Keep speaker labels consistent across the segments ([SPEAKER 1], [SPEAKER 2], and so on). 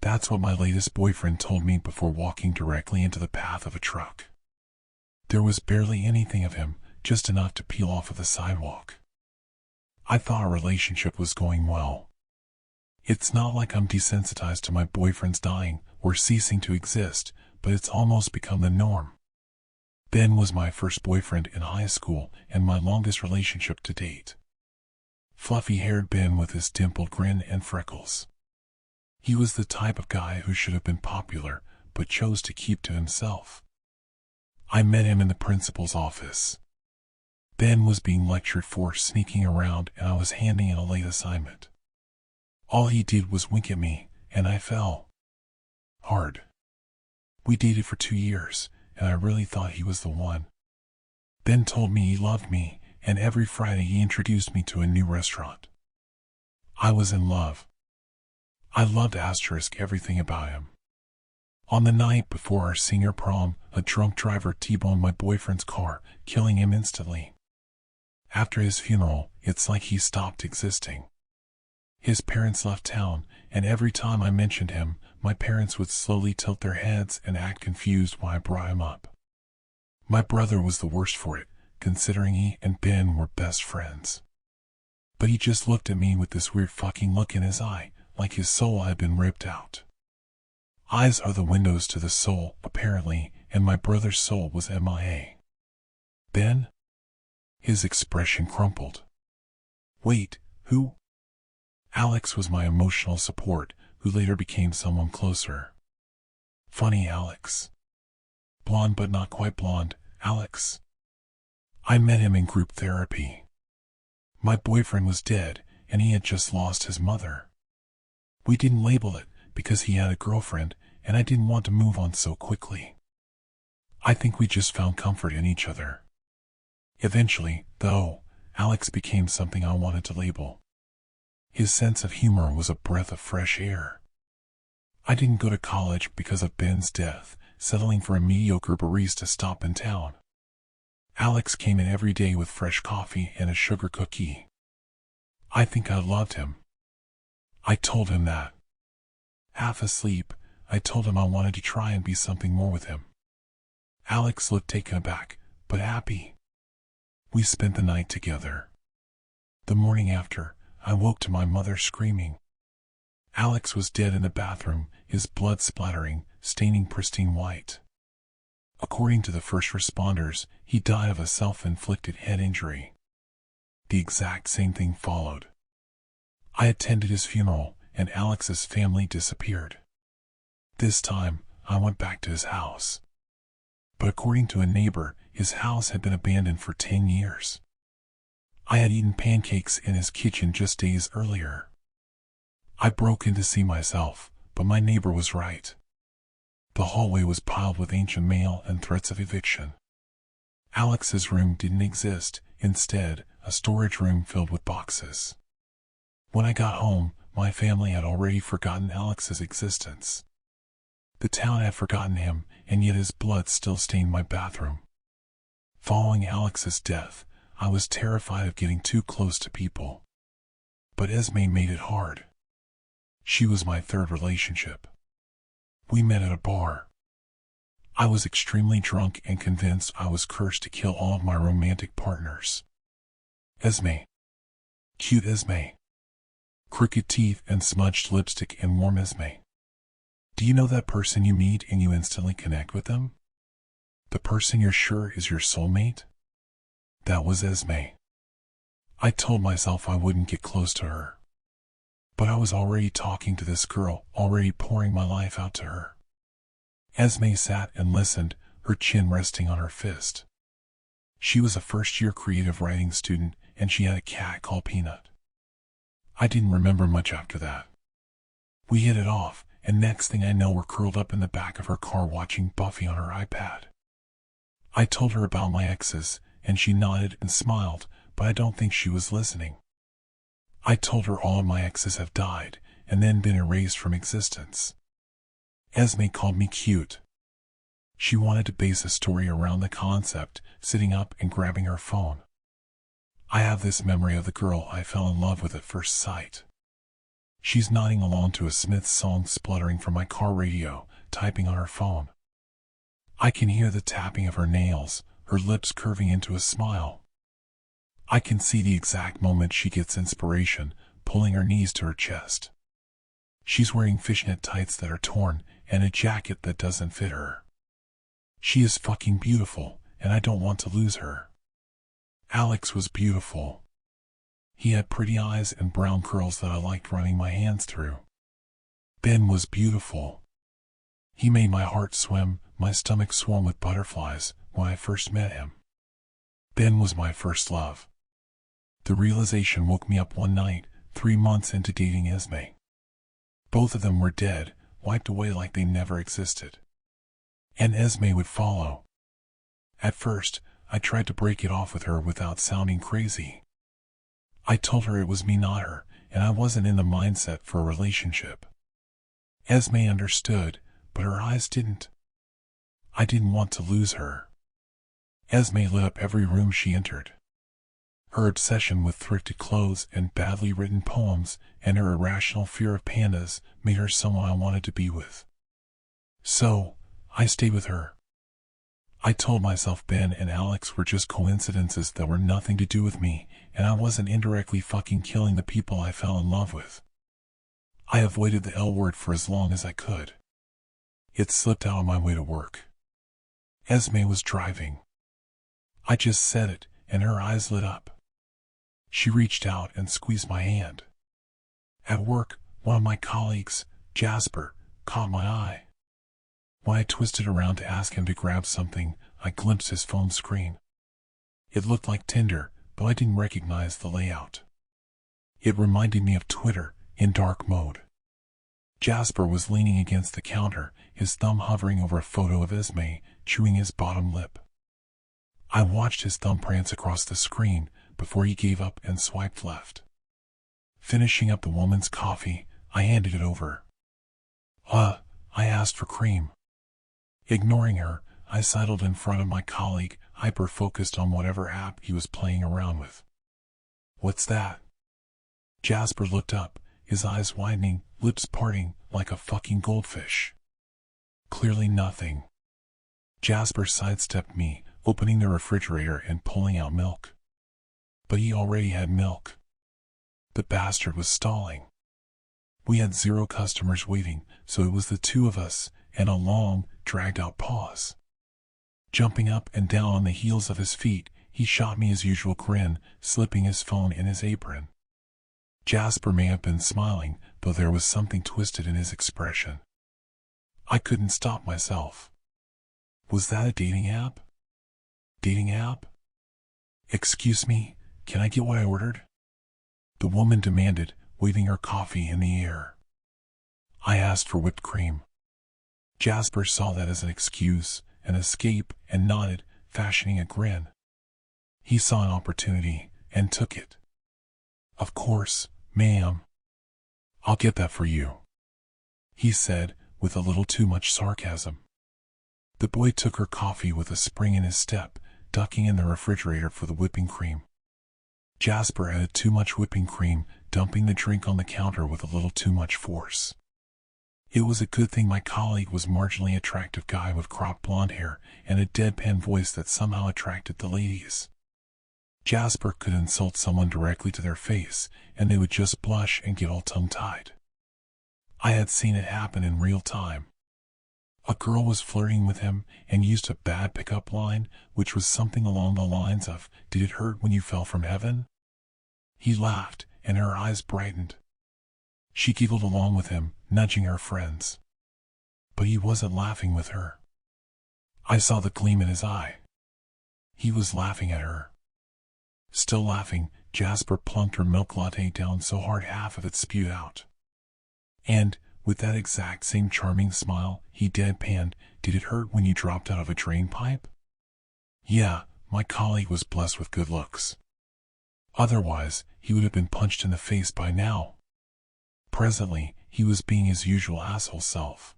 [SPEAKER 1] That's what my latest boyfriend told me before walking directly into the path of a truck. There was barely anything of him, just enough to peel off of the sidewalk. I thought our relationship was going well. It's not like I'm desensitized to my boyfriends dying or ceasing to exist, but it's almost become the norm. Ben was my first boyfriend in high school and my longest relationship to date. Fluffy-haired Ben with his dimpled grin and freckles. He was the type of guy who should have been popular, but chose to keep to himself. I met him in the principal's office. Ben was being lectured for sneaking around and I was handing in a late assignment. All he did was wink at me, and I fell hard. We dated for 2 years, and I really thought he was the one. Ben told me he loved me, and every Friday he introduced me to a new restaurant. I was in love. I loved * everything about him. On the night before our senior prom, a drunk driver T-boned my boyfriend's car, killing him instantly. After his funeral, it's like he stopped existing. His parents left town, and every time I mentioned him, my parents would slowly tilt their heads and act confused why I brought him up. My brother was the worst for it, considering he and Ben were best friends. But he just looked at me with this weird fucking look in his eye, like his soul had been ripped out. Eyes are the windows to the soul, apparently, and my brother's soul was MIA. Ben? His expression crumpled. Wait, who? Alex was my emotional support, who later became someone closer. Funny Alex. Blonde but not quite blonde, Alex. I met him in group therapy. My boyfriend was dead, and he had just lost his mother. We didn't label it, because he had a girlfriend, and I didn't want to move on so quickly. I think we just found comfort in each other. Eventually, though, Alex became something I wanted to label. His sense of humor was a breath of fresh air. I didn't go to college because of Ben's death, settling for a mediocre barista stop in town. Alex came in every day with fresh coffee and a sugar cookie. I think I loved him. I told him that. Half asleep, I told him I wanted to try and be something more with him. Alex looked taken aback, but happy. We spent the night together. The morning after, I woke to my mother screaming. Alex was dead in the bathroom, his blood splattering, staining pristine white. According to the first responders, he died of a self-inflicted head injury. The exact same thing followed. I attended his funeral, and Alex's family disappeared. This time, I went back to his house. But according to a neighbor, his house had been abandoned for 10 years. I had eaten pancakes in his kitchen just days earlier. I broke in to see myself, but my neighbor was right. The hallway was piled with ancient mail and threats of eviction. Alex's room didn't exist, instead, a storage room filled with boxes. When I got home, my family had already forgotten Alex's existence. The town had forgotten him, and yet his blood still stained my bathroom. Following Alex's death, I was terrified of getting too close to people. But Esme made it hard. She was my third relationship. We met at a bar. I was extremely drunk and convinced I was cursed to kill all of my romantic partners. Esme. Cute Esme. Crooked teeth and smudged lipstick and warm Esme. Do you know that person you meet and you instantly connect with them? The person you're sure is your soulmate? That was Esme. I told myself I wouldn't get close to her. But I was already talking to this girl, already pouring my life out to her. Esme sat and listened, her chin resting on her fist. She was a first-year creative writing student, and she had a cat called Peanut. I didn't remember much after that. We hit it off, and next thing I know we're curled up in the back of her car watching Buffy on her iPad. I told her about my exes, and she nodded and smiled, but I don't think she was listening. I told her all of my exes have died, and then been erased from existence. Esme called me cute. She wanted to base a story around the concept, sitting up and grabbing her phone. I have this memory of the girl I fell in love with at first sight. She's nodding along to a Smiths song spluttering from my car radio, typing on her phone. I can hear the tapping of her nails, her lips curving into a smile. I can see the exact moment she gets inspiration, pulling her knees to her chest. She's wearing fishnet tights that are torn, and a jacket that doesn't fit her. She is fucking beautiful, and I don't want to lose her. Alex was beautiful. He had pretty eyes and brown curls that I liked running my hands through. Ben was beautiful. He made my heart swim, my stomach swam with butterflies when I first met him. Ben was my first love. The realization woke me up one night, 3 months into dating Esme. Both of them were dead, wiped away like they never existed. And Esme would follow. At first, I tried to break it off with her without sounding crazy. I told her it was me, not her, and I wasn't in the mindset for a relationship. Esme understood, but her eyes didn't. I didn't want to lose her. Esme lit up every room she entered. Her obsession with thrifted clothes and badly written poems and her irrational fear of pandas made her someone I wanted to be with. So, I stayed with her. I told myself Ben and Alex were just coincidences that were nothing to do with me, and I wasn't indirectly fucking killing the people I fell in love with. I avoided the L word for as long as I could. It slipped out on my way to work. Esme was driving. I just said it, and her eyes lit up. She reached out and squeezed my hand. At work, one of my colleagues, Jasper, caught my eye. When I twisted around to ask him to grab something, I glimpsed his phone screen. It looked like Tinder, but I didn't recognize the layout. It reminded me of Twitter, in dark mode. Jasper was leaning against the counter, his thumb hovering over a photo of Esme, chewing his bottom lip. I watched his thumb prance across the screen before he gave up and swiped left. Finishing up the woman's coffee, I handed it over. I asked for cream. Ignoring her, I sidled in front of my colleague, hyper-focused on whatever app he was playing around with. What's that? Jasper looked up, his eyes widening, lips parting like a fucking goldfish. Clearly nothing. Jasper sidestepped me, opening the refrigerator and pulling out milk. But he already had milk. The bastard was stalling. We had 0 customers waiting, so it was the two of us, and a long, dragged-out pause. Jumping up and down on the heels of his feet, he shot me his usual grin, slipping his phone in his apron. Jasper may have been smiling, though there was something twisted in his expression. I couldn't stop myself. Was that a dating app? Dating app? Excuse me, can I get what I ordered? The woman demanded, waving her coffee in the air. I asked for whipped cream. Jasper saw that as an excuse, an escape, and nodded, fashioning a grin. He saw an opportunity, and took it. Of course, ma'am. I'll get that for you, he said, with a little too much sarcasm. The boy took her coffee with a spring in his step, ducking in the refrigerator for the whipping cream. Jasper added too much whipping cream, dumping the drink on the counter with a little too much force. It was a good thing my colleague was a marginally attractive guy with cropped blonde hair and a deadpan voice that somehow attracted the ladies. Jasper could insult someone directly to their face, and they would just blush and get all tongue-tied. I had seen it happen in real time. A girl was flirting with him and used a bad pickup line, which was something along the lines of, "Did it hurt when you fell from heaven?" He laughed, and her eyes brightened. She giggled along with him, nudging her friends. But he wasn't laughing with her. I saw the gleam in his eye. He was laughing at her. Still laughing, Jasper plunked her milk latte down so hard half of it spewed out. And, with that exact same charming smile, he deadpanned, "Did it hurt when you dropped out of a drain pipe?" Yeah, my colleague was blessed with good looks. Otherwise, he would have been punched in the face by now. Presently, he was being his usual asshole self.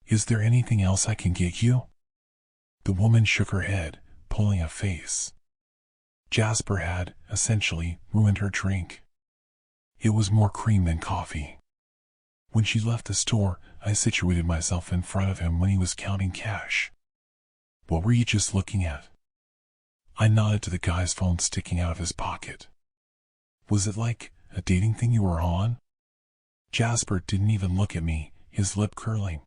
[SPEAKER 1] "Is there anything else I can get you?" The woman shook her head, pulling a face. Jasper had, essentially, ruined her drink. It was more cream than coffee. When she left the store, I situated myself in front of him when he was counting cash. What were you just looking at? I nodded to the guy's phone sticking out of his pocket. Was it like a dating thing you were on? Jasper didn't even look at me, his lip curling.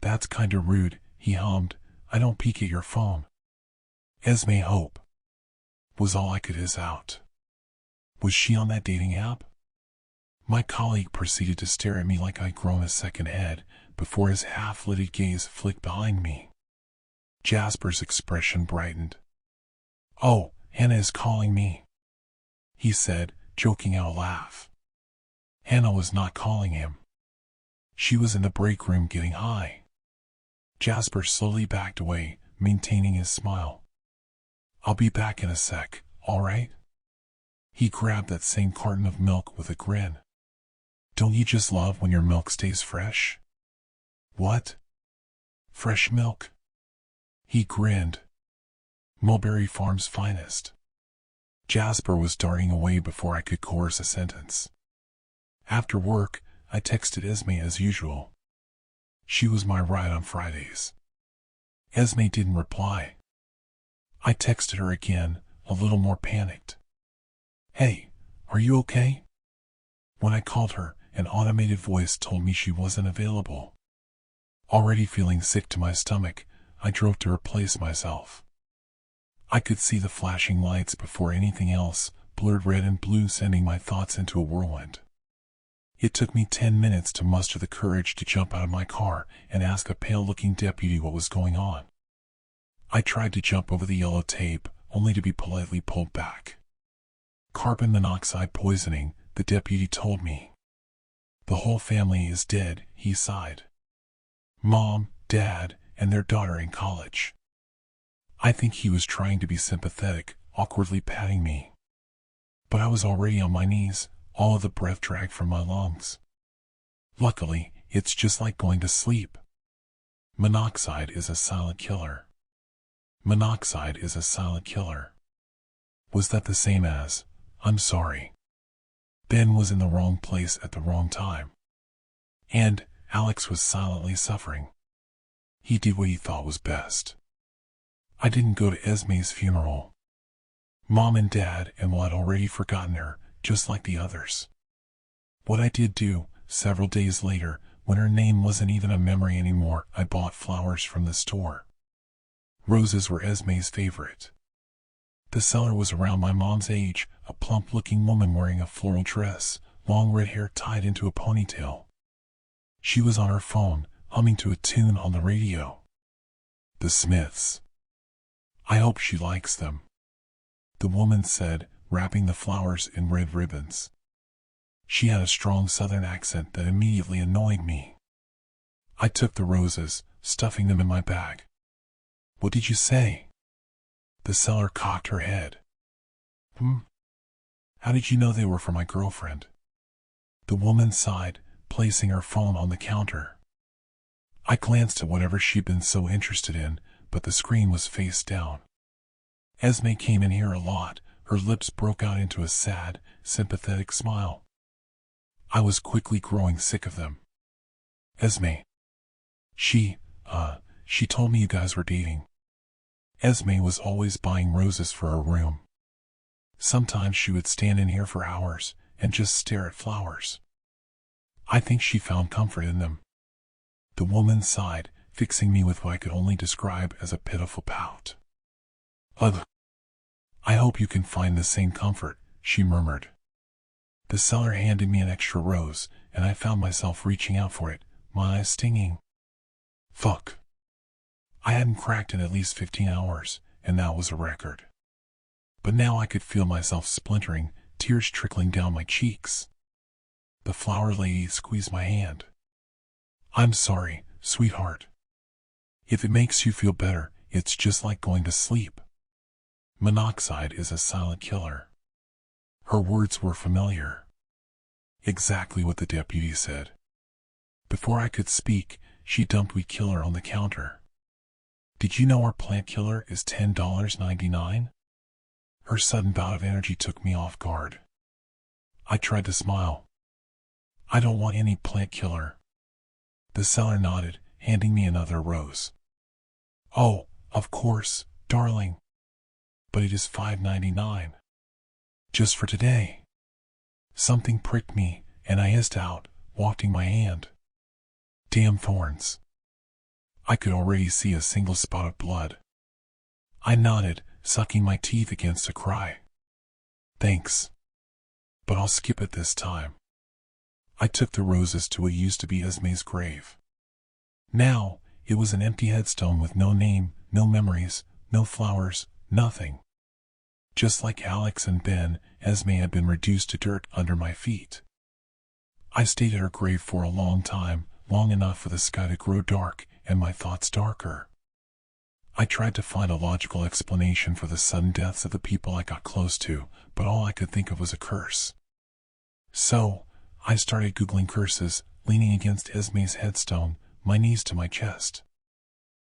[SPEAKER 1] That's kinda rude, he hummed. I don't peek at your phone. Esme Hope was all I could hiss out. Was she on that dating app? My colleague proceeded to stare at me like I'd grown a second head before his half-lidded gaze flicked behind me. Jasper's expression brightened. Oh, Hannah is calling me, he said, joking out a laugh. Hannah was not calling him. She was in the break room getting high. Jasper slowly backed away, maintaining his smile. I'll be back in a sec, all right? He grabbed that same carton of milk with a grin. Don't you just love when your milk stays fresh? What? Fresh milk? He grinned. Mulberry Farm's finest. Jasper was darting away before I could chorus a sentence. After work, I texted Esme as usual. She was my ride on Fridays. Esme didn't reply. I texted her again, a little more panicked. Hey, are you okay? When I called her, an automated voice told me she wasn't available. Already feeling sick to my stomach, I drove to replace myself. I could see the flashing lights before anything else, blurred red and blue, sending my thoughts into a whirlwind. It took me 10 minutes to muster the courage to jump out of my car and ask a pale-looking deputy what was going on. I tried to jump over the yellow tape, only to be politely pulled back. Carbon monoxide poisoning, the deputy told me. The whole family is dead, he sighed. Mom, Dad, and their daughter in college. I think he was trying to be sympathetic, awkwardly patting me. But I was already on my knees, all of the breath dragged from my lungs. Luckily, it's just like going to sleep. Monoxide is a silent killer. Monoxide is a silent killer. Was that the same as, I'm sorry? Ben was in the wrong place at the wrong time. And Alex was silently suffering. He did what he thought was best. I didn't go to Esme's funeral. Mom and Dad, and well, I'd already forgotten her, just like the others. What I did do, several days later, when her name wasn't even a memory anymore, I bought flowers from the store. Roses were Esme's favorite. The seller was around my mom's age, a plump-looking woman wearing a floral dress, long red hair tied into a ponytail. She was on her phone, humming to a tune on the radio. The Smiths. I hope she likes them, the woman said, wrapping the flowers in red ribbons. She had a strong southern accent that immediately annoyed me. I took the roses, stuffing them in my bag. What did you say? The seller cocked her head. How did you know they were for my girlfriend? The woman sighed, placing her phone on the counter. I glanced at whatever she'd been so interested in, but the screen was face down. Esme came in here a lot. Her lips broke out into a sad, sympathetic smile. I was quickly growing sick of them. Esme. She told me you guys were dating. Esme was always buying roses for her room. Sometimes she would stand in here for hours and just stare at flowers. I think she found comfort in them. The woman sighed, fixing me with what I could only describe as a pitiful pout. Ugh. I hope you can find the same comfort, she murmured. The seller handed me an extra rose, and I found myself reaching out for it, my eyes stinging. Fuck. I hadn't cracked in at least 15 hours, and that was a record. But now I could feel myself splintering, tears trickling down my cheeks. The flower lady squeezed my hand. I'm sorry, sweetheart. If it makes you feel better, it's just like going to sleep. Monoxide is a silent killer. Her words were familiar. Exactly what the deputy said. Before I could speak, she dumped weed killer on the counter. Did you know our plant killer is $10.99? Her sudden bout of energy took me off guard. I tried to smile. I don't want any plant killer. The seller nodded, handing me another rose. Oh, of course, darling. But it is $5.99. Just for today. Something pricked me, and I hissed out, wafting my hand. Damn thorns. I could already see a single spot of blood. I nodded, sucking my teeth against a cry. Thanks. But I'll skip it this time. I took the roses to what used to be Esme's grave. Now, it was an empty headstone with no name, no memories, no flowers, nothing. Just like Alex and Ben, Esme had been reduced to dirt under my feet. I stayed at her grave for a long time, long enough for the sky to grow dark and my thoughts darker. I tried to find a logical explanation for the sudden deaths of the people I got close to, but all I could think of was a curse. So, I started Googling curses, leaning against Esme's headstone, my knees to my chest.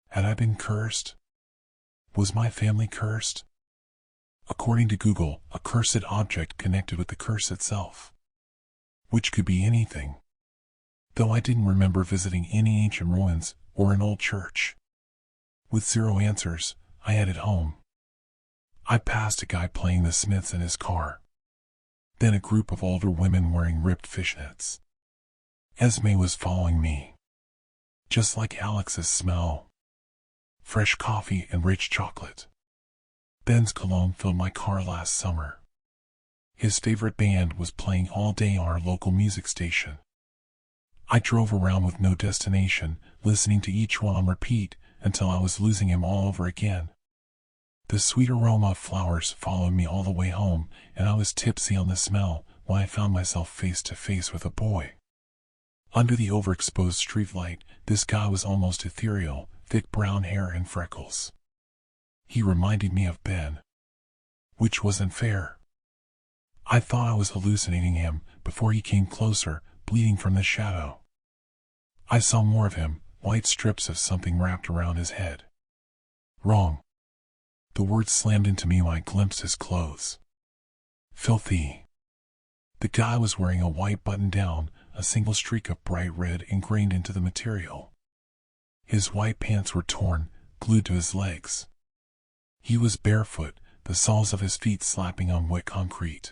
[SPEAKER 1] Had I been cursed? Was my family cursed? According to Google, a cursed object connected with the curse itself. Which could be anything. Though I didn't remember visiting any ancient ruins or an old church. With zero answers, I headed home. I passed a guy playing the Smiths in his car. Then a group of older women wearing ripped fishnets. Esme was following me. Just like Alex's smell. Fresh coffee and rich chocolate. Ben's cologne filled my car last summer. His favorite band was playing all day on our local music station. I drove around with no destination, listening to each one on repeat until I was losing him all over again. The sweet aroma of flowers followed me all the way home, and I was tipsy on the smell when I found myself face to face with a boy. Under the overexposed streetlight, this guy was almost ethereal, thick brown hair and freckles. He reminded me of Ben. Which wasn't fair. I thought I was hallucinating him before he came closer, bleeding from the shadow. I saw more of him, white strips of something wrapped around his head. Wrong. The word slammed into me when I glimpsed his clothes. Filthy. The guy was wearing a white button-down, a single streak of bright red ingrained into the material. His white pants were torn, glued to his legs. He was barefoot, the soles of his feet slapping on wet concrete.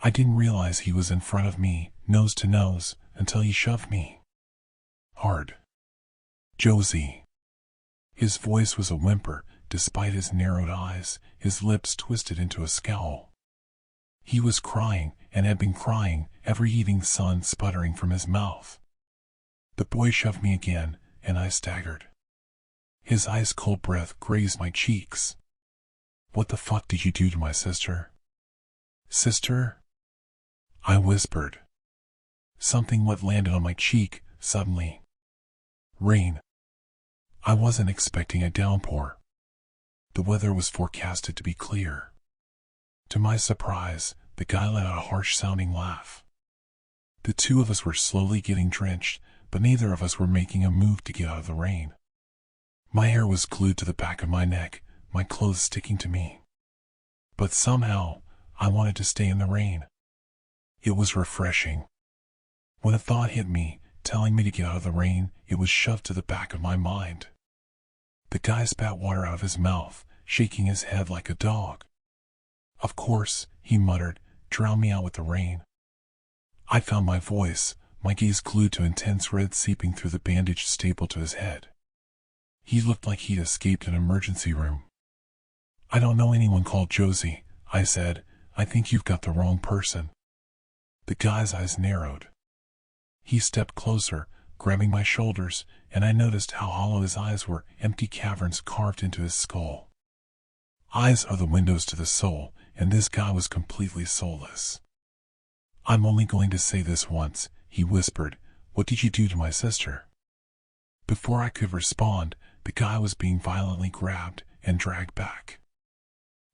[SPEAKER 1] I didn't realize he was in front of me, nose to nose, until he shoved me. Hard. Josie. His voice was a whimper, despite his narrowed eyes, his lips twisted into a scowl. He was crying, and had been crying, every evening sun sputtering from his mouth. The boy shoved me again, and I staggered. His ice-cold breath grazed my cheeks. What the fuck did you do to my sister? Sister? I whispered. Something wet landed on my cheek, suddenly. Rain. I wasn't expecting a downpour. The weather was forecasted to be clear. To my surprise, the guy let out a harsh-sounding laugh. The two of us were slowly getting drenched, but neither of us were making a move to get out of the rain. My hair was glued to the back of my neck, my clothes sticking to me. But somehow, I wanted to stay in the rain. It was refreshing. When a thought hit me, telling me to get out of the rain, it was shoved to the back of my mind. The guy spat water out of his mouth, shaking his head like a dog. Of course, he muttered, drown me out with the rain. I found my voice, my gaze glued to intense red seeping through the bandage stapled to his head. He looked like he'd escaped an emergency room. I don't know anyone called Josie, I said. I think you've got the wrong person. The guy's eyes narrowed. He stepped closer, grabbing my shoulders, and I noticed how hollow his eyes were, empty caverns carved into his skull. Eyes are the windows to the soul, and this guy was completely soulless. I'm only going to say this once, he whispered. What did you do to my sister? Before I could respond, the guy was being violently grabbed and dragged back.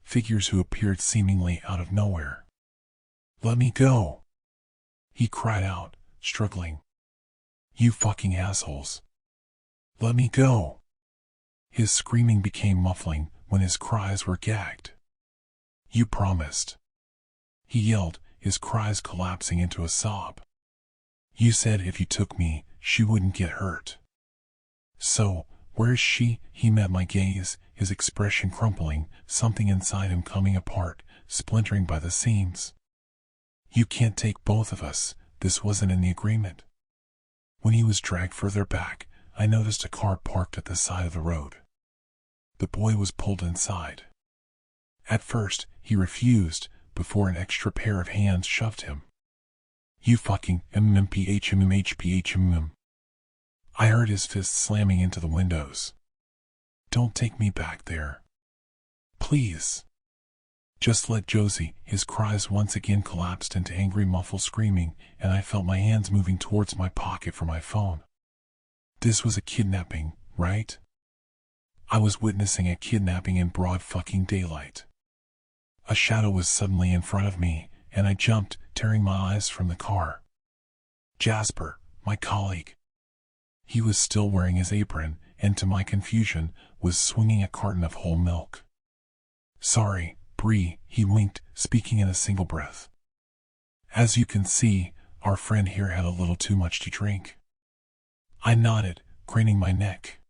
[SPEAKER 1] Figures who appeared seemingly out of nowhere. Let me go! He cried out, struggling. You fucking assholes! Let me go! His screaming became muffling when his cries were gagged. You promised. He yelled, his cries collapsing into a sob. "You said if you took me, she wouldn't get hurt. So, where is she?" He met my gaze, his expression crumpling, something inside him coming apart, splintering by the seams. "You can't take both of us. This wasn't in the agreement." When he was dragged further back, I noticed a car parked at the side of the road. The boy was pulled inside. At first, he refused, before an extra pair of hands shoved him. "You fucking MMPHMMHPHMM." I heard his fists slamming into the windows. "Don't take me back there. Please. Just let Josie." His cries once again collapsed into angry muffled screaming, and I felt my hands moving towards my pocket for my phone. This was a kidnapping, right? I was witnessing a kidnapping in broad fucking daylight. A shadow was suddenly in front of me, and I jumped, tearing my eyes from the car. Jasper, my colleague. He was still wearing his apron, and to my confusion, was swinging a carton of whole milk. "Sorry, Bree," he winked, speaking in a single breath. "As you can see, our friend here had a little too much to drink." I nodded, craning my neck.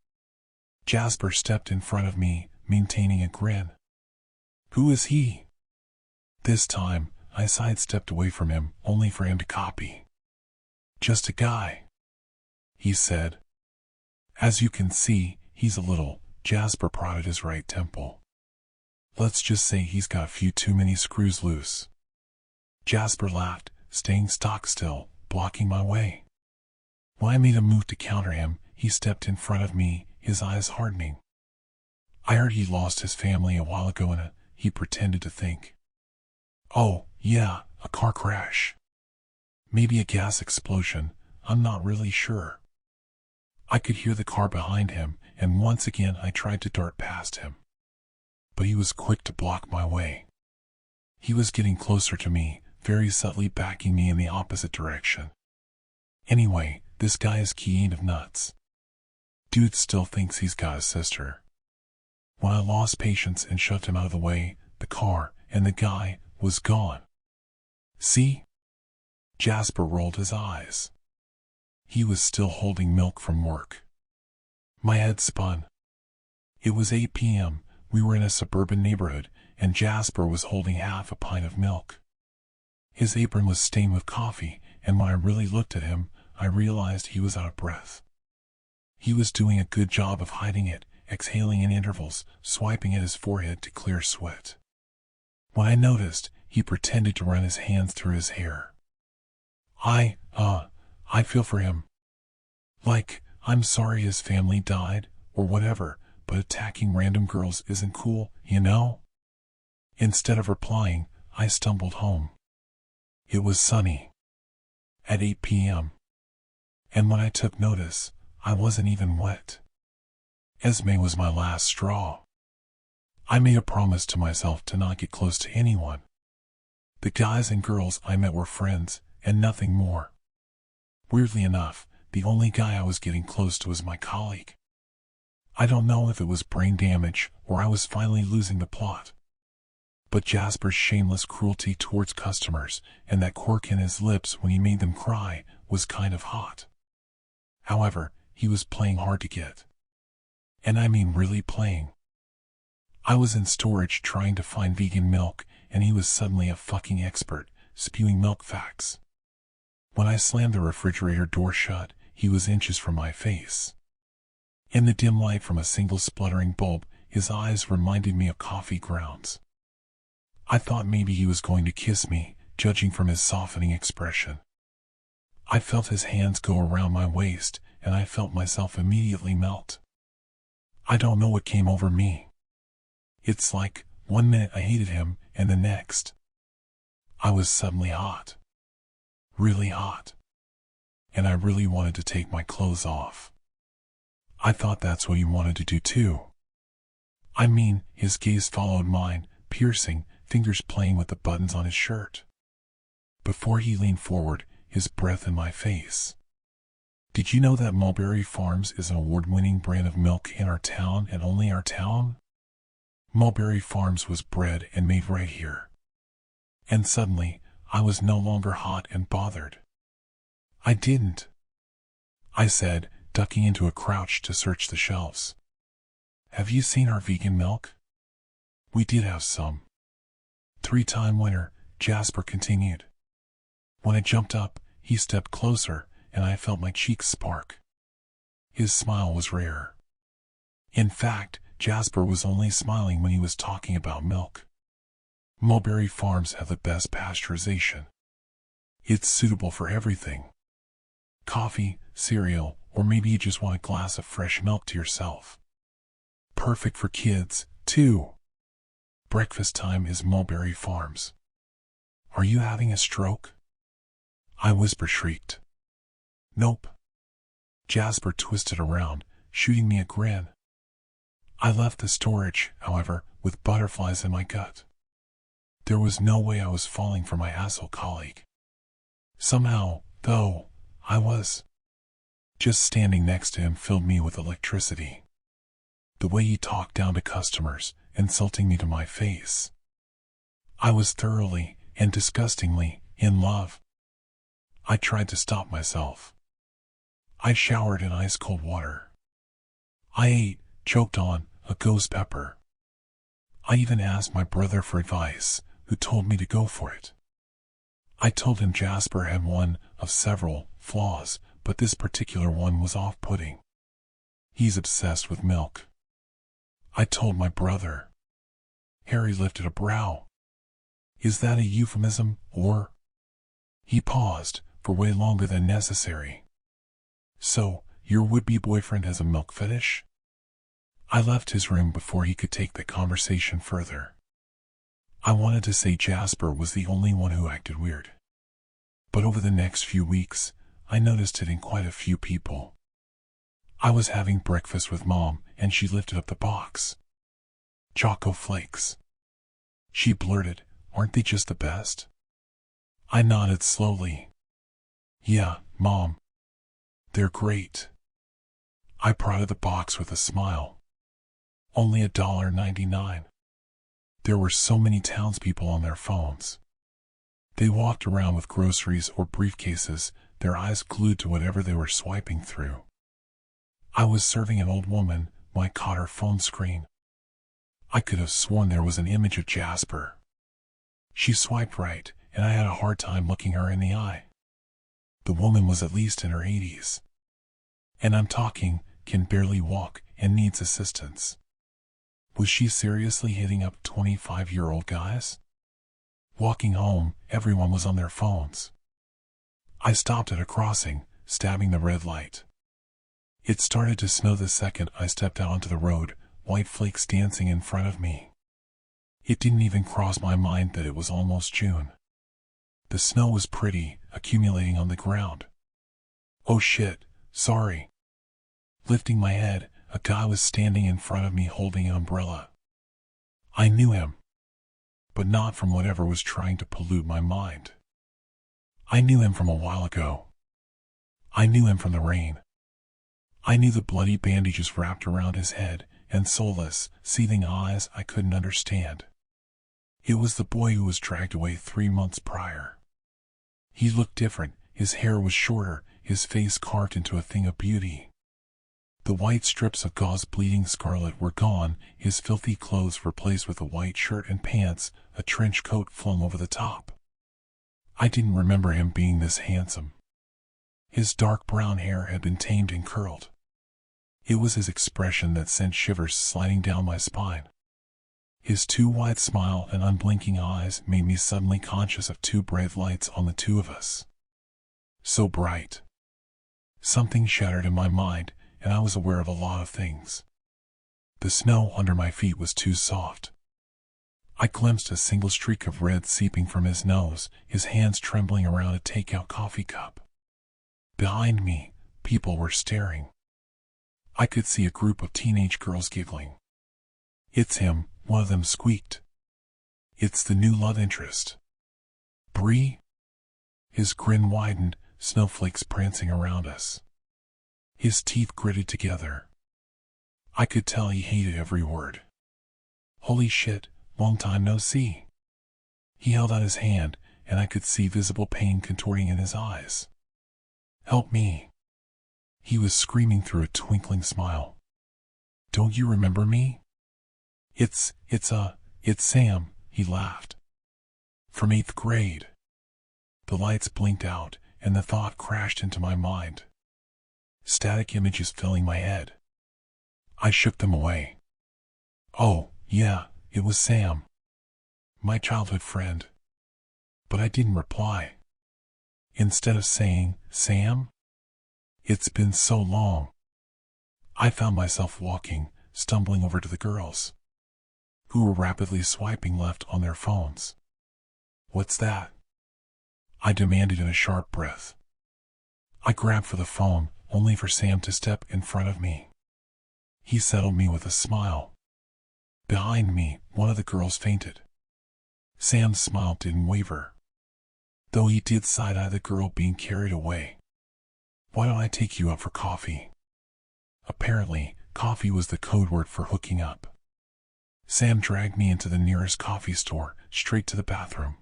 [SPEAKER 1] Jasper stepped in front of me, maintaining a grin. "Who is he?" This time, I sidestepped away from him, only for him to copy. "Just a guy," he said. "As you can see, he's a little," Jasper prodded his right temple. "Let's just say he's got a few too many screws loose." Jasper laughed, staying stock still, blocking my way. When I made a move to counter him, he stepped in front of me, his eyes hardening. "I heard he lost his family a while ago he pretended to think. "Oh, yeah, a car crash. Maybe a gas explosion, I'm not really sure." I could hear the car behind him, and once again I tried to dart past him. But he was quick to block my way. He was getting closer to me, very subtly backing me in the opposite direction. Anyway, this guy is keying of nuts. Dude still thinks he's got a sister. When I lost patience and shoved him out of the way, the car, and the guy, was gone. "See?" Jasper rolled his eyes. He was still holding milk from work. My head spun. It was 8 p.m., we were in a suburban neighborhood, and Jasper was holding half a pint of milk. His apron was stained with coffee, and when I really looked at him, I realized he was out of breath. He was doing a good job of hiding it, exhaling in intervals, swiping at his forehead to clear sweat. When I noticed, he pretended to run his hands through his hair. I feel for him. Like, I'm sorry his family died, or whatever, but attacking random girls isn't cool, you know? Instead of replying, I stumbled home. It was sunny. At 8 p.m. And when I took notice, I wasn't even wet. Esme was my last straw. I made a promise to myself to not get close to anyone. The guys and girls I met were friends, and nothing more. Weirdly enough, the only guy I was getting close to was my colleague. I don't know if it was brain damage or I was finally losing the plot. But Jasper's shameless cruelty towards customers and that quirk in his lips when he made them cry was kind of hot. However, he was playing hard to get. And I mean really playing. I was in storage trying to find vegan milk, and he was suddenly a fucking expert, spewing milk facts. When I slammed the refrigerator door shut, he was inches from my face. In the dim light from a single spluttering bulb, his eyes reminded me of coffee grounds. I thought maybe he was going to kiss me, judging from his softening expression. I felt his hands go around my waist, and I felt myself immediately melt. I don't know what came over me. It's like, one minute I hated him, and the next, I was suddenly hot. Really hot. And I really wanted to take my clothes off. I thought that's what he wanted to do too. I mean, his gaze followed mine, piercing, fingers playing with the buttons on his shirt. Before he leaned forward, his breath in my face. "Did you know that Mulberry Farms is an award-winning brand of milk in our town and only our town? Mulberry Farms was bred and made right here." And suddenly, I was no longer hot and bothered. I didn't, I said, ducking into a crouch to search the shelves. Have you seen our vegan milk? We did have some. 3-time winner, Jasper continued. When I jumped up, he stepped closer, and I felt my cheeks spark. His smile was rare. In fact, Jasper was only smiling when he was talking about milk. Mulberry Farms have the best pasteurization. It's suitable for everything. Coffee, cereal, or maybe you just want a glass of fresh milk to yourself. Perfect for kids, too. Breakfast time is Mulberry Farms. Are you having a stroke? I shrieked. Nope. Jasper twisted around, shooting me a grin. I left the storage, however, with butterflies in my gut. There was no way I was falling for my asshole colleague. Somehow, though, I was. Just standing next to him filled me with electricity. The way he talked down to customers, insulting me to my face. I was thoroughly and disgustingly in love. I tried to stop myself. I showered in ice-cold water. I ate, choked on, a ghost pepper. I even asked my brother for advice, who told me to go for it. I told him Jasper had one of several flaws, but this particular one was off-putting. He's obsessed with milk. I told my brother. Harry lifted a brow. Is that a euphemism, or? He paused, for way longer than necessary. So, your would-be boyfriend has a milk fetish? I left his room before he could take the conversation further. I wanted to say Jasper was the only one who acted weird. But over the next few weeks, I noticed it in quite a few people. I was having breakfast with Mom, and she lifted up the box. Choco Flakes. She blurted, aren't they just the best? I nodded slowly. Yeah, Mom. They're great. I prodded the box with a smile. Only $1.99. There were so many townspeople on their phones. They walked around with groceries or briefcases, their eyes glued to whatever they were swiping through. I was serving an old woman when I caught her phone screen. I could have sworn there was an image of Jasper. She swiped right, and I had a hard time looking her in the eye. The woman was at least in her 80s. And I'm talking, can barely walk, and needs assistance. Was she seriously hitting up 25-year-old guys? Walking home, everyone was on their phones. I stopped at a crossing, stabbing the red light. It started to snow the second I stepped out onto the road, white flakes dancing in front of me. It didn't even cross my mind that it was almost June. The snow was pretty, accumulating on the ground. Oh shit, sorry. Lifting my head, a guy was standing in front of me holding an umbrella. I knew him. But not from whatever was trying to pollute my mind. I knew him from a while ago. I knew him from the rain. I knew the bloody bandages wrapped around his head, and soulless, seething eyes I couldn't understand. It was the boy who was dragged away 3 months prior. He looked different, his hair was shorter, his face carved into a thing of beauty. The white strips of gauze bleeding scarlet were gone, his filthy clothes replaced with a white shirt and pants, a trench coat flung over the top. I didn't remember him being this handsome. His dark brown hair had been tamed and curled. It was his expression that sent shivers sliding down my spine. His too wide smile and unblinking eyes made me suddenly conscious of 2 bright lights on the two of us. So bright. Something shattered in my mind, and I was aware of a lot of things. The snow under my feet was too soft. I glimpsed a single streak of red seeping from his nose, his hands trembling around a takeout coffee cup. Behind me, people were staring. I could see a group of teenage girls giggling. It's him, one of them squeaked. It's the new love interest. Bree? His grin widened, snowflakes prancing around us. His teeth gritted together. I could tell he hated every word. Holy shit, long time no see. He held out his hand, and I could see visible pain contorting in his eyes. "Help me!" he was screaming through a twinkling smile. "Don't you remember me?" It's Sam," he laughed. "From 8th grade." The lights blinked out, and the thought crashed into my mind. Static images filling my head. I shook them away. "Oh, yeah, it was Sam. My childhood friend." But I didn't reply. Instead of saying, "Sam? It's been so long," I found myself walking, stumbling over to the girls, who were rapidly swiping left on their phones. "What's that?" I demanded in a sharp breath. I grabbed for the phone, only for Sam to step in front of me. He settled me with a smile. Behind me, one of the girls fainted. Sam's smile didn't waver, though he did side-eye the girl being carried away. "Why don't I take you out for coffee?" Apparently, coffee was the code word for hooking up. Sam dragged me into the nearest coffee store, straight to the bathroom.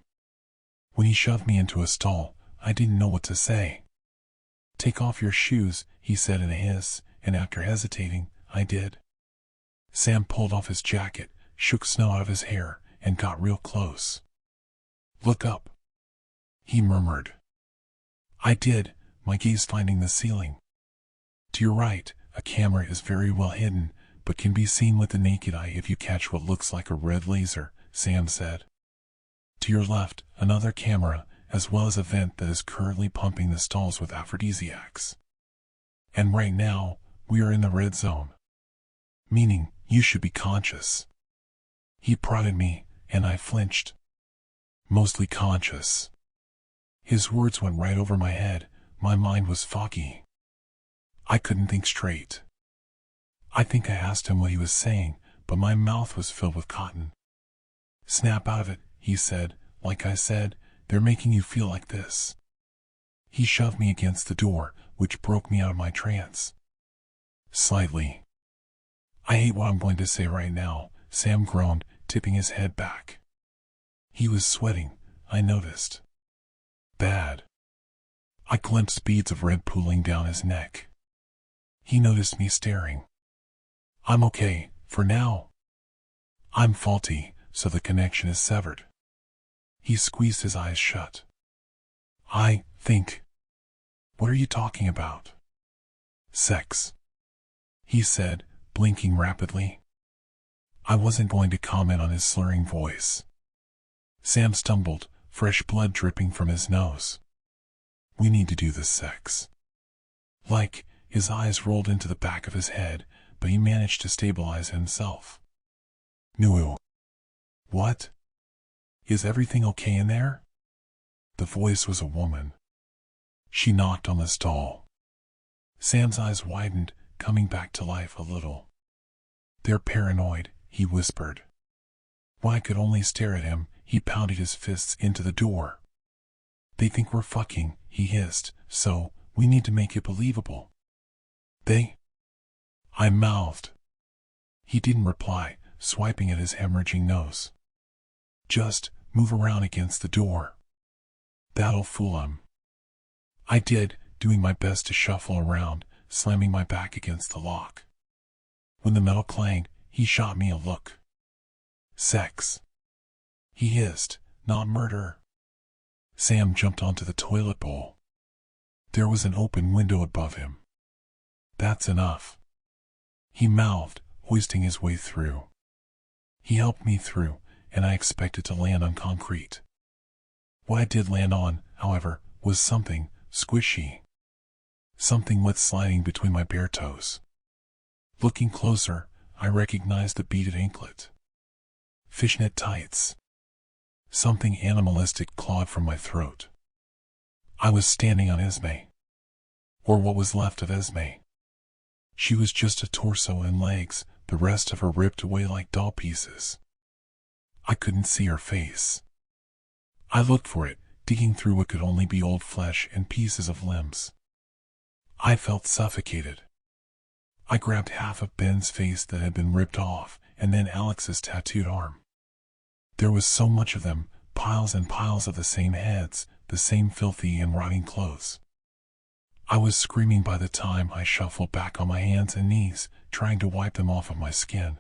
[SPEAKER 1] When he shoved me into a stall, I didn't know what to say. "Take off your shoes," he said in a hiss, and after hesitating, I did. Sam pulled off his jacket, shook snow out of his hair, and got real close. "Look up," he murmured. I did, my gaze finding the ceiling. "To your right, a camera is very well hidden, but can be seen with the naked eye if you catch what looks like a red laser," Sam said. "To your left, another camera, as well as a vent that is currently pumping the stalls with aphrodisiacs. And right now, we are in the red zone. Meaning, you should be conscious." He prodded me, and I flinched. "Mostly conscious." His words went right over my head. My mind was foggy. I couldn't think straight. I think I asked him what he was saying, but my mouth was filled with cotton. "Snap out of it," he said. "Like I said, they're making you feel like this." He shoved me against the door, which broke me out of my trance. Slightly. "I hate what I'm going to say right now," Sam groaned, tipping his head back. He was sweating, I noticed. Bad. I glimpsed beads of red pooling down his neck. He noticed me staring. "I'm okay, for now. I'm faulty, so the connection is severed." He squeezed his eyes shut. "I think." "What are you talking about?" "Sex," he said, blinking rapidly. I wasn't going to comment on his slurring voice. Sam stumbled, fresh blood dripping from his nose. "We need to do this sex." Like, his eyes rolled into the back of his head, but he managed to stabilize himself. "No." "What? Is everything okay in there?" The voice was a woman. She knocked on the stall. Sam's eyes widened, coming back to life a little. "They're paranoid," he whispered. When I could only stare at him, he pounded his fists into the door. "They think we're fucking," he hissed, "so we need to make it believable." "They?" I mouthed. He didn't reply, swiping at his hemorrhaging nose. "Just move around against the door. That'll fool him." I did, doing my best to shuffle around, slamming my back against the lock. When the metal clanged, he shot me a look. "Sex," he hissed, "not murder." Sam jumped onto the toilet bowl. There was an open window above him. "That's enough," he mouthed, hoisting his way through. He helped me through, and I expected to land on concrete. What I did land on, however, was something squishy. Something wet sliding between my bare toes. Looking closer, I recognized the beaded anklet. Fishnet tights. Something animalistic clawed from my throat. I was standing on Esme. Or what was left of Esme. She was just a torso and legs, the rest of her ripped away like doll pieces. I couldn't see her face. I looked for it, digging through what could only be old flesh and pieces of limbs. I felt suffocated. I grabbed half of Ben's face that had been ripped off, and then Alex's tattooed arm. There was so much of them, piles and piles of the same heads, the same filthy and rotting clothes. I was screaming by the time I shuffled back on my hands and knees, trying to wipe them off of my skin.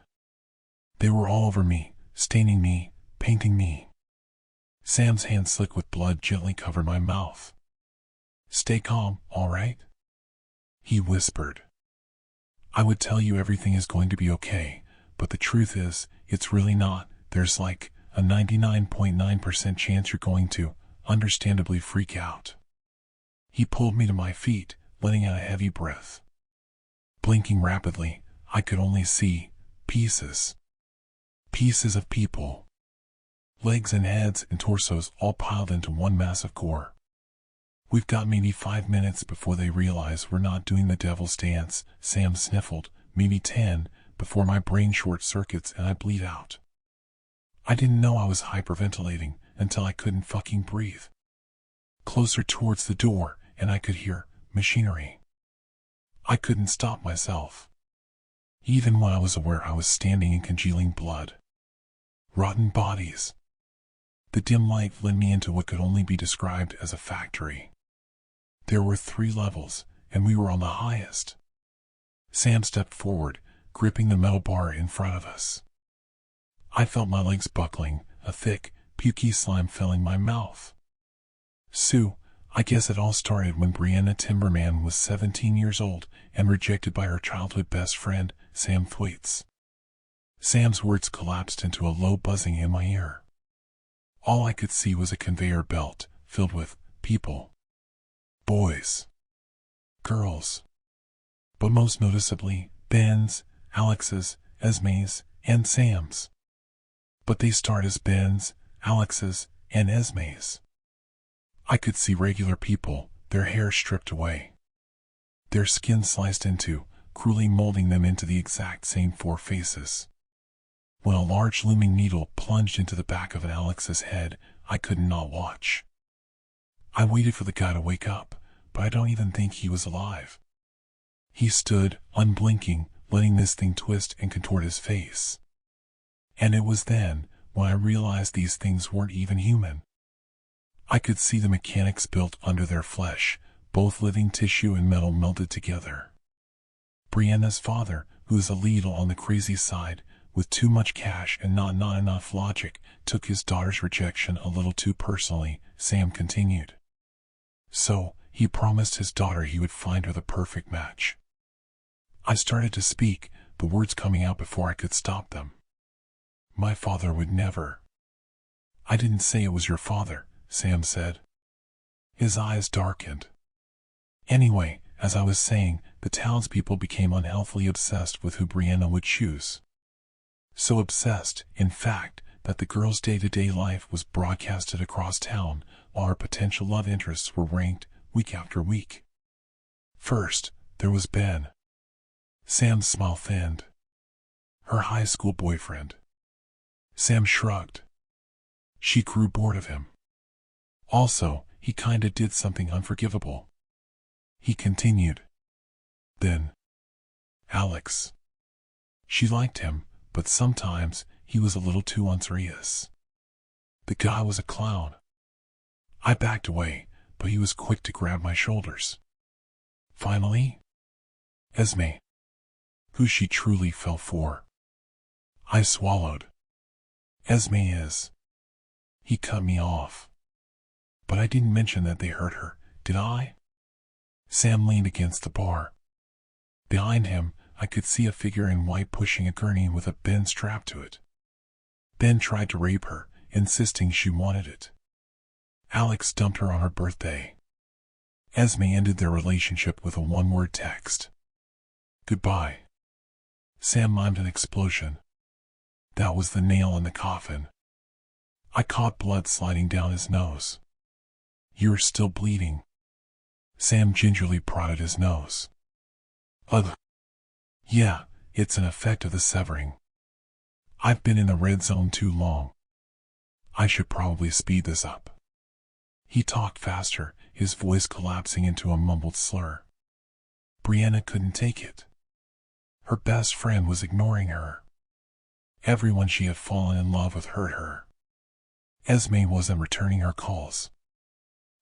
[SPEAKER 1] They were all over me, staining me, painting me. Sam's hand slick with blood gently covered my mouth. "Stay calm, all right?" he whispered. "I would tell you everything is going to be okay, but the truth is, it's really not. There's like a 99.9% chance you're going to, understandably, freak out." He pulled me to my feet, letting out a heavy breath. Blinking rapidly, I could only see pieces. Pieces of people. Legs and heads and torsos all piled into one massive core. "We've got maybe 5 minutes before they realize we're not doing the devil's dance," Sam sniffled. "Maybe 10, before my brain short circuits and I bleed out." I didn't know I was hyperventilating until I couldn't fucking breathe. Closer towards the door, and I could hear machinery. I couldn't stop myself. Even when I was aware I was standing in congealing blood. Rotten bodies. The dim light led me into what could only be described as a factory. There were 3 levels, and we were on the highest. Sam stepped forward, gripping the metal bar in front of us. I felt my legs buckling, a thick, pukey slime filling my mouth. "Sue, I guess it all started when Brianna Timberman was 17 years old and rejected by her childhood best friend, Sam Thwaites." Sam's words collapsed into a low buzzing in my ear. All I could see was a conveyor belt filled with people. Boys. Girls. But most noticeably, Ben's, Alex's, Esme's, and Sam's. But they start as Ben's, Alex's, and Esme's. I could see regular people, their hair stripped away. Their skin sliced into, cruelly molding them into the exact same 4 faces. When a large looming needle plunged into the back of Alex's head, I could not watch. I waited for the guy to wake up, but I don't even think he was alive. He stood, unblinking, letting this thing twist and contort his face. And it was then, when I realized these things weren't even human. I could see the mechanics built under their flesh, both living tissue and metal melded together. Brianna's father, who is a little on the crazy side, with too much cash and not enough logic, took his daughter's rejection a little too personally, Sam continued. So, he promised his daughter he would find her the perfect match. I started to speak, the words coming out before I could stop them. "My father would never." "I didn't say it was your father," Sam said. His eyes darkened. "Anyway, as I was saying, the townspeople became unhealthily obsessed with who Brianna would choose. So obsessed, in fact, that the girl's day-to-day life was broadcasted across town, while her potential love interests were ranked week after week. First, there was Ben." Sam's smile thinned. "Her high school boyfriend." Sam shrugged. "She grew bored of him. Also, he kinda did something unforgivable." He continued. "Then, Alex. She liked him, but sometimes he was a little too unserious. The guy was a clown." I backed away, but he was quick to grab my shoulders. "Finally, Esme. Who she truly fell for." I swallowed. "Esme is." He cut me off. "But I didn't mention that they hurt her, did I?" Sam leaned against the bar. Behind him, I could see a figure in white pushing a gurney with a Ben strapped to it. Ben tried to rape her, insisting she wanted it. Alex dumped her on her birthday. Esme ended their relationship with a 1-word text. "Goodbye." Sam mimed an explosion. That was the nail in the coffin. I caught blood sliding down his nose. "You're still bleeding." Sam gingerly prodded his nose. "Ugh. Yeah, it's an effect of the severing. I've been in the red zone too long. I should probably speed this up." He talked faster, his voice collapsing into a mumbled slur. Brianna couldn't take it. Her best friend was ignoring her. Everyone she had fallen in love with hurt her. Esme wasn't returning her calls.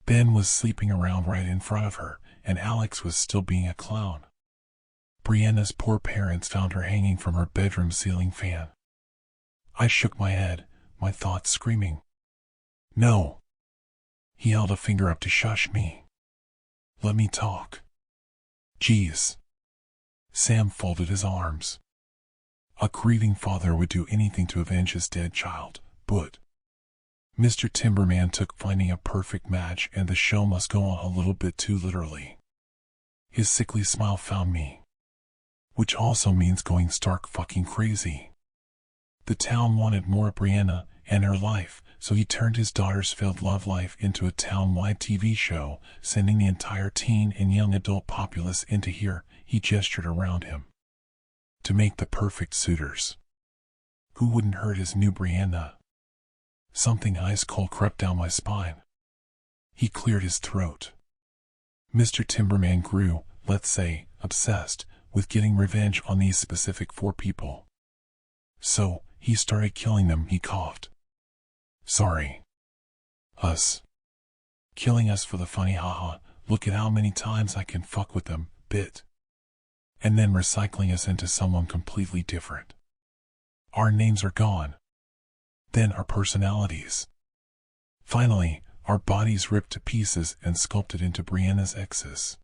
[SPEAKER 1] Ben was sleeping around right in front of her, and Alex was still being a clown. Brianna's poor parents found her hanging from her bedroom ceiling fan. I shook my head, my thoughts screaming, "No!" He held a finger up to shush me. "Let me talk." "Geez." Sam folded his arms. A grieving father would do anything to avenge his dead child, but Mr. Timberman took finding a perfect match and the show must go on a little bit too literally. His sickly smile found me. Which also means going stark fucking crazy. The town wanted more Brianna and her life, so he turned his daughter's failed love life into a town-wide TV show, sending the entire teen and young adult populace into here. He gestured around him. To make the perfect suitors. Who wouldn't hurt his new Brianna? Something ice cold crept down my spine. He cleared his throat. Mr. Timberman grew, let's say, obsessed with getting revenge on these specific 4 people. So, he started killing them. He coughed. "Sorry. Us. Killing us for the funny haha, look at how many times I can fuck with them, bit. And then recycling us into someone completely different. Our names are gone. Then our personalities. Finally, our bodies ripped to pieces and sculpted into Brianna's exes."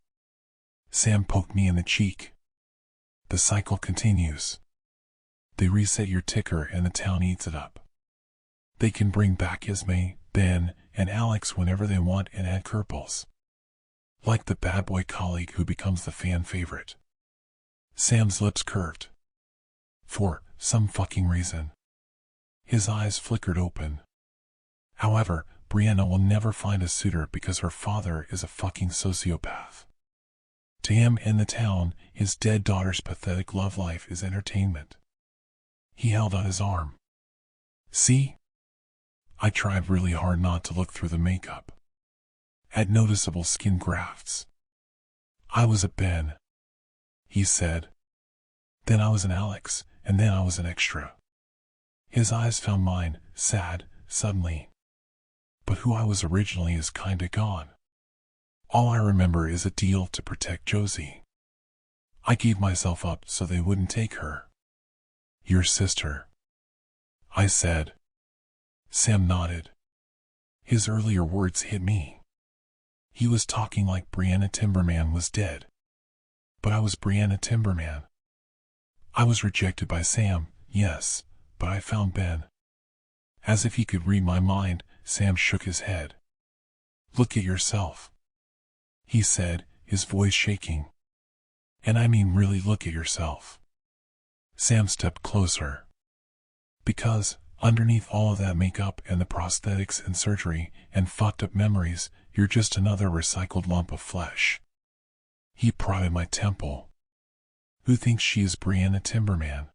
[SPEAKER 1] Sam poked me in the cheek. "The cycle continues. They reset your ticker and the town eats it up. They can bring back Esme, Ben, and Alex whenever they want and add curveballs. Like the bad boy colleague who becomes the fan favorite." Sam's lips curved. For some fucking reason. His eyes flickered open. "However, Brianna will never find a suitor because her father is a fucking sociopath. To him and the town, his dead daughter's pathetic love life is entertainment." He held out his arm. "See?" I tried really hard not to look through the makeup. At noticeable skin grafts. "I was a Ben," he said. "Then I was an Alex, and then I was an extra." His eyes found mine, sad, suddenly. But who I was originally is kinda gone. All I remember is a deal to protect Josie. I gave myself up so they wouldn't take her. "Your sister," I said. Sam nodded. His earlier words hit me. He was talking like Brianna Timberman was dead. But I was Brianna Timberman. I was rejected by Sam, yes, but I found Ben. As if he could read my mind, Sam shook his head. "Look at yourself," he said, his voice shaking. "And I mean really look at yourself." Sam stepped closer. "Because, underneath all of that makeup and the prosthetics and surgery and fucked up memories, you're just another recycled lump of flesh." He prodded my temple. "Who thinks she is Brianna Timberman?"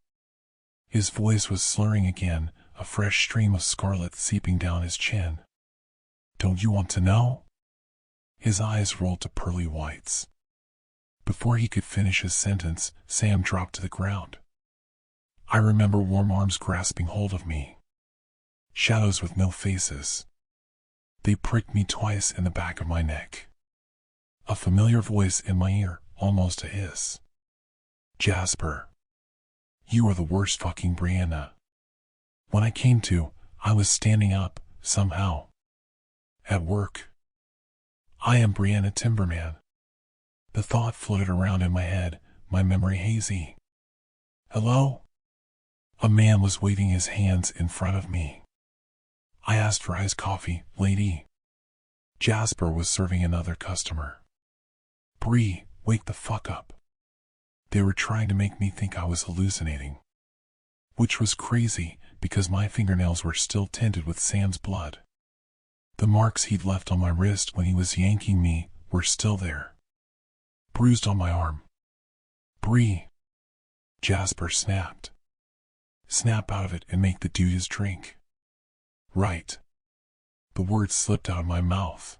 [SPEAKER 1] His voice was slurring again, a fresh stream of scarlet seeping down his chin. "Don't you want to know?" His eyes rolled to pearly whites. Before he could finish his sentence, Sam dropped to the ground. I remember warm arms grasping hold of me. Shadows with no faces. They pricked me twice in the back of my neck. A familiar voice in my ear, almost a hiss. "Jasper. You are the worst fucking Brianna." When I came to, I was standing up, somehow. At work. I am Brianna Timberman. The thought floated around in my head, my memory hazy. "Hello?" A man was waving his hands in front of me. I asked for iced coffee, lady. Jasper was serving another customer. "Bree, wake the fuck up." They were trying to make me think I was hallucinating. Which was crazy, because my fingernails were still tinted with Sam's blood. The marks he'd left on my wrist when he was yanking me were still there. Bruised on my arm. "Bree." Jasper snapped. "Snap out of it and make the dude his drink." "Right." The words slipped out of my mouth.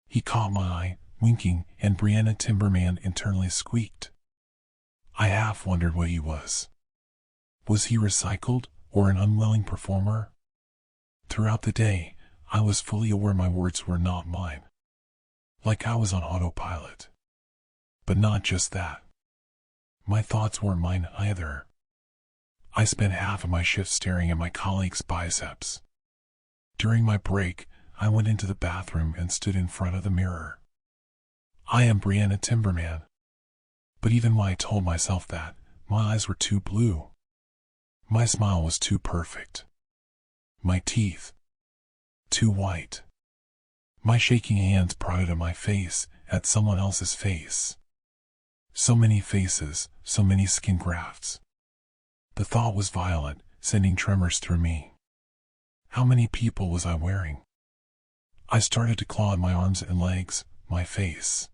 [SPEAKER 1] He caught my eye, winking, and Brianna Timberman internally squeaked. I half wondered what he was. Was he recycled, or an unwilling performer? Throughout the day, I was fully aware my words were not mine. Like I was on autopilot. But not just that. My thoughts weren't mine either. I spent half of my shift staring at my colleague's biceps. During my break, I went into the bathroom and stood in front of the mirror. I am Brianna Timberman. But even when I told myself that, my eyes were too blue. My smile was too perfect. My teeth, too white. My shaking hands prodded at my face, at someone else's face. So many faces, so many skin grafts. The thought was violent, sending tremors through me. How many people was I wearing? I started to claw at my arms and legs, my face.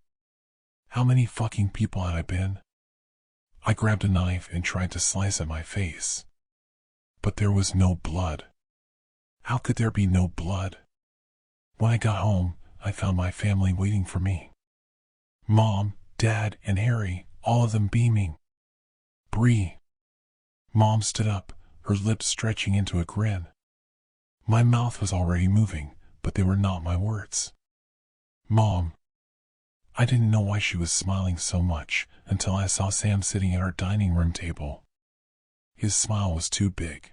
[SPEAKER 1] How many fucking people had I been? I grabbed a knife and tried to slice at my face. But there was no blood. How could there be no blood? When I got home, I found my family waiting for me. Mom, Dad, and Harry, all of them beaming. Bree. Mom stood up, her lips stretching into a grin. My mouth was already moving, but they were not my words. Mom. I didn't know why she was smiling so much until I saw Sam sitting at our dining room table. His smile was too big.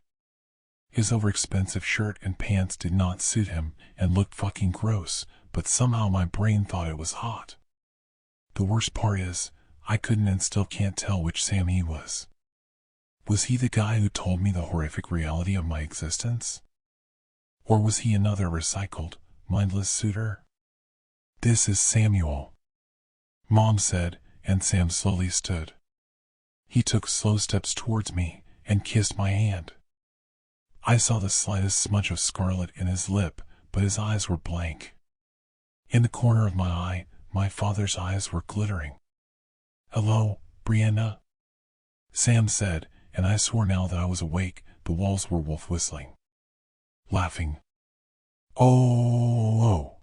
[SPEAKER 1] His overexpensive shirt and pants did not suit him and looked fucking gross, but somehow my brain thought it was hot. The worst part is, I couldn't and still can't tell which Sam he was. Was he the guy who told me the horrific reality of my existence? Or was he another recycled, mindless suitor? This is Samuel, Mom said, and Sam slowly stood. He took slow steps towards me and kissed my hand. I saw the slightest smudge of scarlet in his lip, but his eyes were blank. In the corner of my eye, my father's eyes were glittering. Hello, Brianna, Sam said, and I swore now that I was awake, the walls were wolf whistling. Laughing. Oh.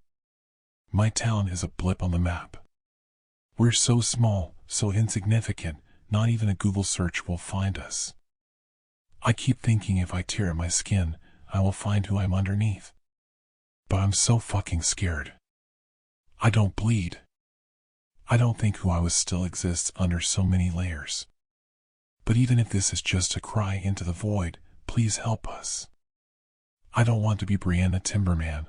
[SPEAKER 1] My town is a blip on the map. We're so small, so insignificant, not even a Google search will find us. I keep thinking if I tear at my skin, I will find who I'm underneath. But I'm so fucking scared. I don't bleed. I don't think who I was still exists under so many layers. But even if this is just a cry into the void, please help us. I don't want to be Brianna Timberman.